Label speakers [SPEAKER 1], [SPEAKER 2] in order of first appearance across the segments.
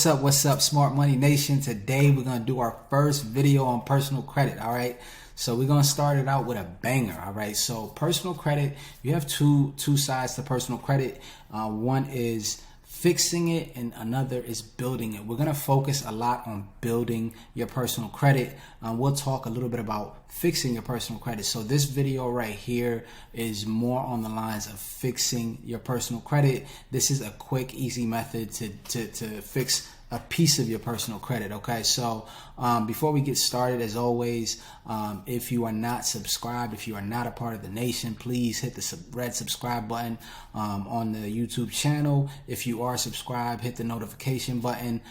[SPEAKER 1] What's up, Smart Money Nation? Today we're going to do our first video on personal credit, all right? So we're going to start it out with a banger, all right? So personal credit, you have two sides to personal credit. One is fixing it and another is building it. We're going to focus a lot on building your personal credit. We'll talk a little bit about fixing your personal credit. So this video right here is more on the lines of fixing your personal credit. This is a quick, easy method to fix a piece of your personal credit. Okay, so before we get started, as always, if you are not subscribed, if you are not a part of the nation, please hit the red subscribe button on the YouTube channel. If you are subscribed, hit the notification button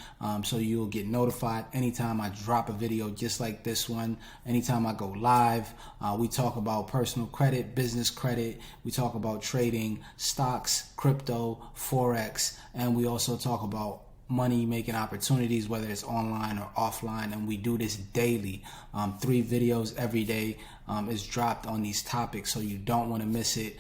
[SPEAKER 1] so you'll get notified anytime I drop a video just like this one. Anytime I go live, we talk about personal credit, business credit, we talk about trading, stocks, crypto, forex, and we also talk about money making opportunities, whether it's online or offline, and we do this daily. 3 videos every day is dropped on these topics, so you don't want to miss it.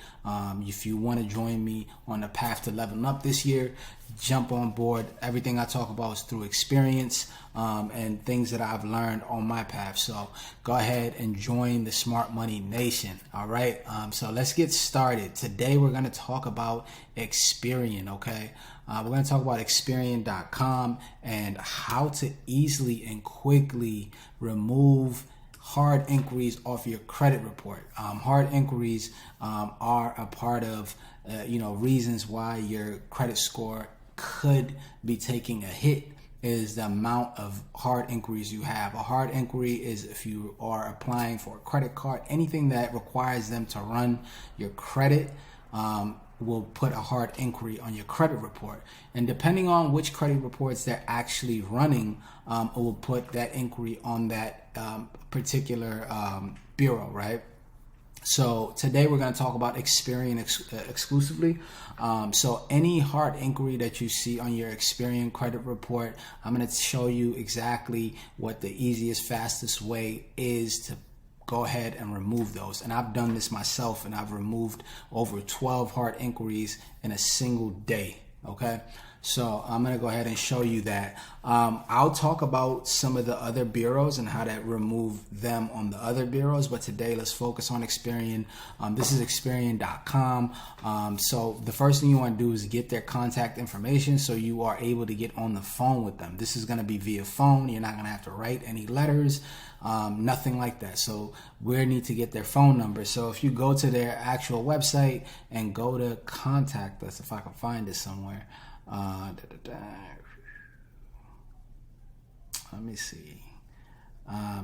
[SPEAKER 1] If you want to join me on the path to leveling up this year, jump on board. Everything I talk about is through experience and things that I've learned on my path. So go ahead and join the Smart Money Nation. All right, so let's get started. Today we're going to talk about Experian. Okay, we're going to talk about Experian.com and how to easily and quickly remove hard inquiries off your credit report. Hard inquiries are a part of reasons why your credit score could be taking a hit. Is the amount of hard inquiries you have. A hard inquiry is if you are applying for a credit card, anything that requires them to run your credit will put a hard inquiry on your credit report. And depending on which credit reports they're actually running, it will put that inquiry on that particular bureau, right? So today we're going to talk about Experian exclusively. So any hard inquiry that you see on your Experian credit report, I'm going to show you exactly what the easiest, fastest way is to go ahead and remove those. And I've done this myself, and I've removed over 12 hard inquiries in a single day. Okay, so I'm going to go ahead and show you that. I'll talk about some of the other bureaus and how to remove them on the other bureaus, but today let's focus on Experian. This is Experian.com. So the first thing you want to do is get their contact information so you are able to get on the phone with them. This is going to be via phone. You're not going to have to write any letters, nothing like that. So we need to get their phone number. So if you go to their actual website and go to contact us, if I can find it somewhere. Let me see.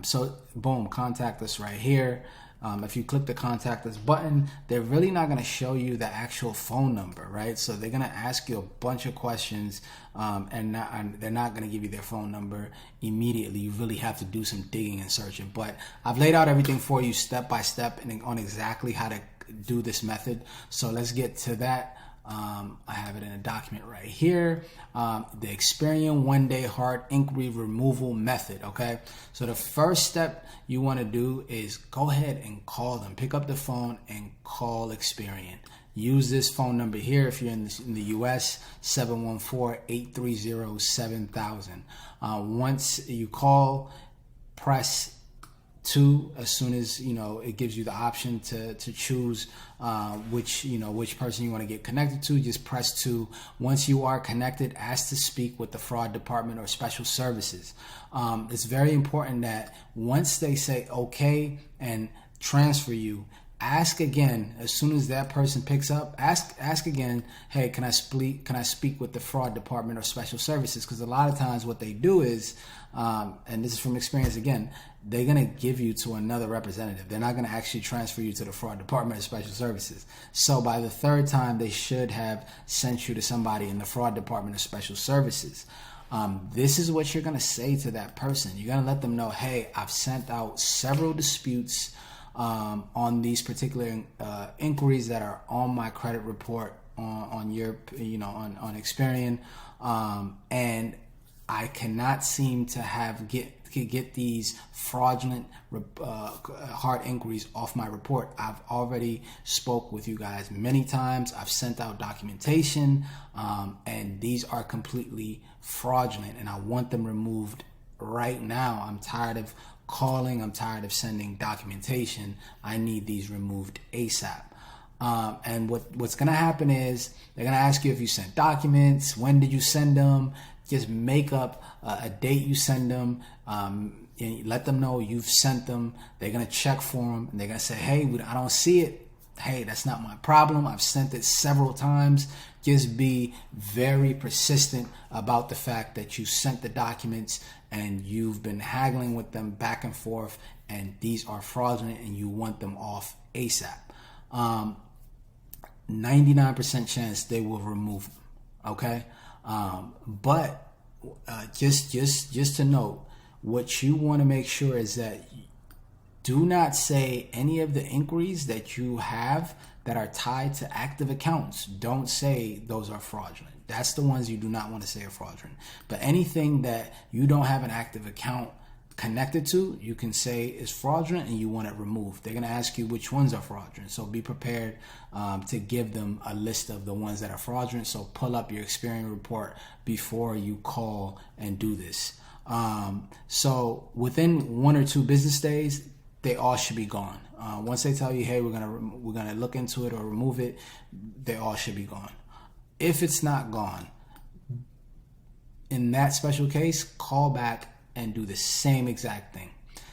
[SPEAKER 1] So boom, contact us right here. If you click the contact us button, they're really not going to show you the actual phone number, right? So they're going to ask you a bunch of questions and they're not going to give you their phone number immediately. You really have to do some digging and searching. But I've laid out everything for you step by step and on exactly how to do this method. So let's get to that. I have it in a document right here. The Experian one-day hard inquiry removal method. Okay, so the first step you want to do is go ahead and call them. Pick up the phone and call Experian. Use this phone number here if you're in the US, 714-830-7000. Once you call, press 2 as soon as it gives you the option to choose which person you want to get connected to. Just press 2. Once you are connected, ask to speak with the fraud department or special services. It's very important that once they say okay and transfer you, ask again. As soon as that person picks up, ask again, hey, can I speak with the fraud department or special services? Because a lot of times what they do is, and this is from experience again, they're going to give you to another representative. They're not going to actually transfer you to the fraud department or special services. So by the 3rd time, they should have sent you to somebody in the fraud department or special services. This is what you're going to say to that person. You're going to let them know, hey, I've sent out several disputes on these particular inquiries that are on my credit report on your on Experian, and I cannot seem to get these fraudulent hard inquiries off my report. I've already spoke with you guys many times. I've sent out documentation, and these are completely fraudulent, and I want them removed right now. I'm tired of calling. I'm tired of sending documentation. I need these removed ASAP. And what's going to happen is they're going to ask you if you sent documents, when did you send them. Just make up a date you send them, and let them know you've sent them. They're going to check for them, and they're going to say, hey, I don't see it. Hey, that's not my problem. I've sent it several times. Just be very persistent about the fact that you sent the documents and you've been haggling with them back and forth, and these are fraudulent and you want them off ASAP. 99% chance they will remove them. Okay. But just to note, what you want to make sure is that do not say any of the inquiries that you have that are tied to active accounts. Don't say those are fraudulent. That's the ones you do not want to say are fraudulent. But anything that you don't have an active account connected to, you can say is fraudulent and you want it removed. They're going to ask you which ones are fraudulent. So be prepared to give them a list of the ones that are fraudulent. So pull up your Experian report before you call and do this. So within 1 or 2 business days, they all should be gone. Once they tell you, hey, we're gonna look into it or remove it, they all should be gone. If it's not gone, in that special case, call back and do the same exact thing.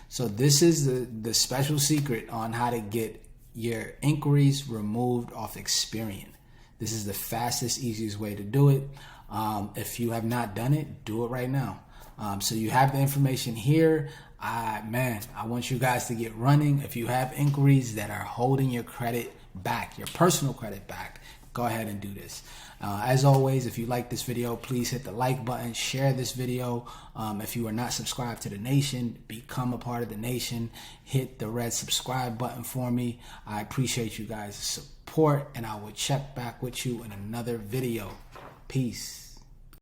[SPEAKER 1] So this is the special secret on how to get your inquiries removed off Experian. This is the fastest, easiest way to do it. If you have not done it, do it right now. So you have the information here. I want you guys to get running. If you have inquiries that are holding your credit back, your personal credit back, go ahead and do this. As always, if you like this video, please hit the like button, share this video. If you are not subscribed to the Nation, become a part of the Nation. Hit the red subscribe button for me. I appreciate you guys' support, and I will check back with you in another video. Peace.